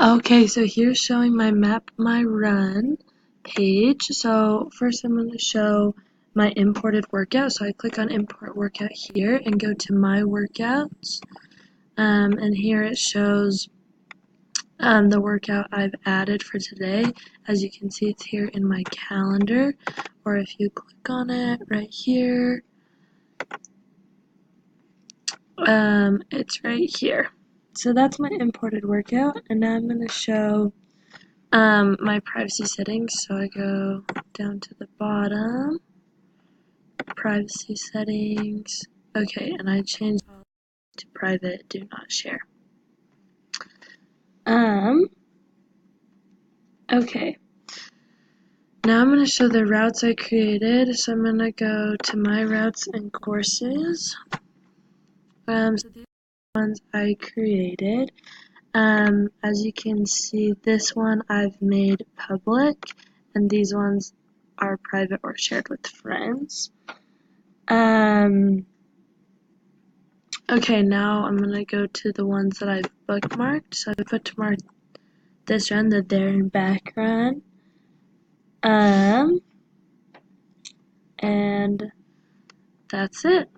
Okay, so here's showing my map my run page. So first I'm going to show my imported workout. So I click on import workout here and go to my workouts. And here it shows the workout I've added for today. As you can see, it's here in my calendar. Or if you click on it right here, it's right here. So that's my imported workout, and now I'm going to show my privacy settings. So I go down to the bottom, privacy settings. Okay, and I change to private, do not share. Okay. Now I'm going to show the routes I created. So I'm going to go to my routes and courses. So these are the ones I created. As you can see, this one I've made public, and these ones are private or shared with friends. Okay, now I'm gonna go to the ones that I've bookmarked. So I bookmarked this run, the there and back run. And that's it.